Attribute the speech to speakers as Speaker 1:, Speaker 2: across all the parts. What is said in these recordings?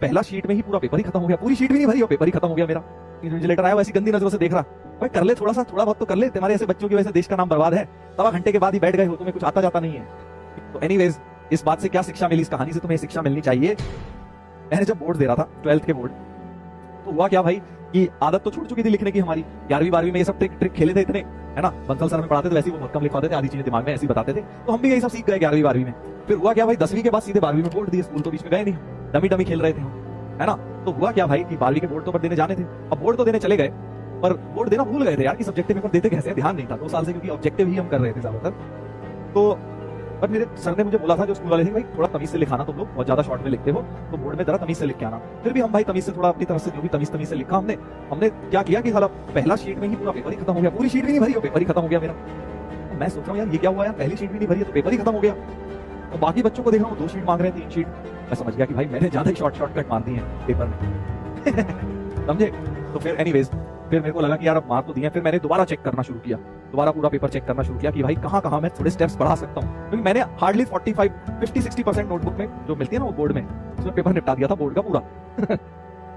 Speaker 1: पहला शीट में ही पूरा पेपर ही खत्म हो गया, पूरी शीट भी नहीं भरी और पेपर ही खत्म हो गया मेरा। इन्विजिलेटर आया वैसी गंदी नजरों से देख रहा, भाई कर ले थोड़ा बहुत तो कर ले, तुम्हारे ऐसे बच्चों की वजह से देश का नाम बर्बाद है, सवा घंटे के बाद ही बैठ गए हो, तुम्हें कुछ आता जाता नहीं है। तो एनीवेज इस बात से क्या शिक्षा मिली, इस कहानी से तुम्हें शिक्षा मिलनी चाहिए। मैंने जब बोर्ड दे रहा था 12th के बोर्ड, तो हुआ क्या भाई कि आदत तो छूट चुकी थी लिखने की हमारी, 11वीं 12वीं में ये सब ट्रिक खेले थे इतने, है ना, बंसल सर में पढ़ाते थे, वैसे ही वो बहुत कम लिखवाते थे, आधी चीजें दिमाग में ऐसे ही बताते थे, तो हम भी यही सब सीख गए 11वीं 12वीं में। फिर हुआ क्या भाई 10वीं के बाद सीधे 12वीं में बोर्ड दिए, स्कूल तो बीच में गए नहीं, डमी खेल रहे थे हम, है ना। तो हुआ क्या भाई कि 12वीं के बोर्ड तो देने जाने थे, अब बोर्ड तो देने चले गए पर बोर्ड देना भूल गए थे यार कि सब्जेक्टिव पेपर देते कैसे, ध्यान नहीं था 2 साल से, क्योंकि ऑब्जेक्टिव ही हम कर रहे थे ज्यादातर। तो पर मेरे सर ने मुझे बोला था जो स्कूल वाले थे, भाई थोड़ा तमीज से लिखाना, तुम लोग बहुत ज्यादा शॉर्ट में लिखते हो, तो बोर्ड में जरा तमीज से लिख के आना। फिर भी हम भाई तमीज से थोड़ा अपनी तरफ से जो भी तमीज से लिखा हमने क्या किया कि साला पहला शीट में ही पूरा पेपर ही खत्म हो गया, पूरी शीट भी नहीं भरी और पेपर ही खत्म हो गया मेरा। तो मैं सोच रहा हूँ यार ये क्या हुआ यार, पहली शीट भी नहीं भरी तो पेपर ही खत्म हो गया। तो बाकी बच्चों को देख रहा हूँ 2 शीट मांग रहे हैं, 3 शीट। मैं समझ गया कि भाई मैंने ज्यादा ही शॉर्टकट मार दी है पेपर में समझे। तो फिर एनीवेज फिर मेरे को लगा कि यार अब मार तो दिए, फिर मैंने दोबारा चेक करना शुरू किया, दोबारा पूरा पेपर चेक करना शुरू किया कि भाई कहाँ मैं थोड़े स्टेप्स बढ़ा सकता हूँ, क्योंकि मैंने हार्डली 50-60% नोटबुक में जो मिलती है ना वो बोर्ड में, उसमें पेपर निपटा दिया था बोर्ड का पूरा।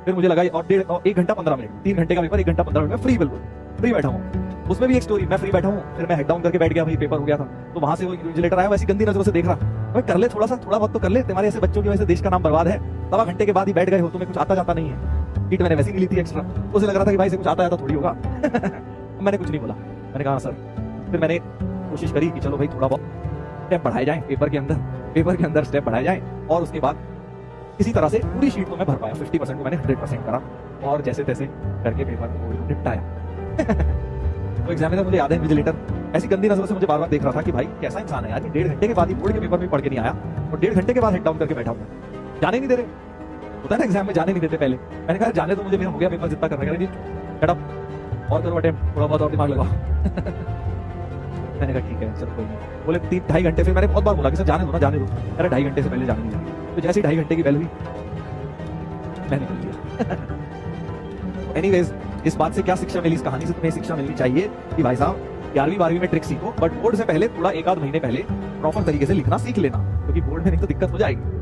Speaker 1: फिर मुझे लगा और 1 घंटा 15 मिनट, 3 घंटे का पेपर 1 घंटा 15 मिनट में फ्री, बिल्कुल फ्री बैठा हूँ। उसमें भी एक स्टोरी, मैं फ्री बैठा हूँ, फिर मैं हेड डाउन करके बैठ गया, भाई पेपर हो गया था। तो वहां से वो इन्विजिलेटर आया वैसी गंदी नजरों से देख रहा, भाई कर ले थोड़ा बहुत तो कर ले, तुम्हारे ऐसे बच्चों की वजह से देश का नाम बर्बाद है, सवा घंटे के बाद ही बैठ गए हो, तुम्हें कुछ आता जाता नहीं है। शीट मैंने वैसी नहीं ली थी एक्स्ट्रा, उसे लग रहा था कि भाई से कुछ आता जाता थोड़ी होगा। मैंने कुछ नहीं बोला, मैंने कहा सर। फिर मैंने कोशिश करी कि चलो भाई थोड़ा बहुत स्टेप बढ़ाए जाए पेपर के अंदर स्टेप बढ़ाए जाए, और उसके बाद किसी तरह से पूरी शीट को मैं भर पाया, 50% को मैंने 100% करा, और जैसे तैसे करके पेपर को निपटाया। तो एग्जामिनर मुझे याद है इन्विजिलेटर ऐसी गंदी नजरों से मुझे बार-बार देख रहा था कि भाई कैसा इंसान है यार, 1.5 घंटे के बाद ही बोर्ड के पेपर में पढ़ के नहीं आया और 1.5 घंटे के बाद हेड डाउन करके बैठा हूँ, जाने नहीं दे रहे, होता है ना एग्जाम में जाने नहीं देते पहले। मैंने कहा जाने तो मुझे, मेरा हो गया पेपर जितना करना है, शट अप और करो अटेम्प्ट, थोड़ा बहुत और दिमाग लगाओ। मैंने कहा ठीक है चलो कोई नहीं। बोले 3-2.5 घंटे, फिर मैंने बहुत बार बोला कि सर जाने दो ना, जाने दो, अरे 2.5 घंटे से पहले जाने नहीं देंगे। तो जैसे 2.5 घंटे की बेल हुई मैंने निकल लिया। एनीवेज इस बात से क्या शिक्षा मिली, इस कहानी से तुम्हें शिक्षा मिलनी चाहिए कि भाई साहब 11वीं 12वीं में ट्रिक सीखो, बट बोर्ड से पहले थोड़ा 1 आध महीने पहले प्रॉपर तरीके से लिखना सीख लेना, क्योंकि बोर्ड में नहीं तो दिक्कत हो जाएगी।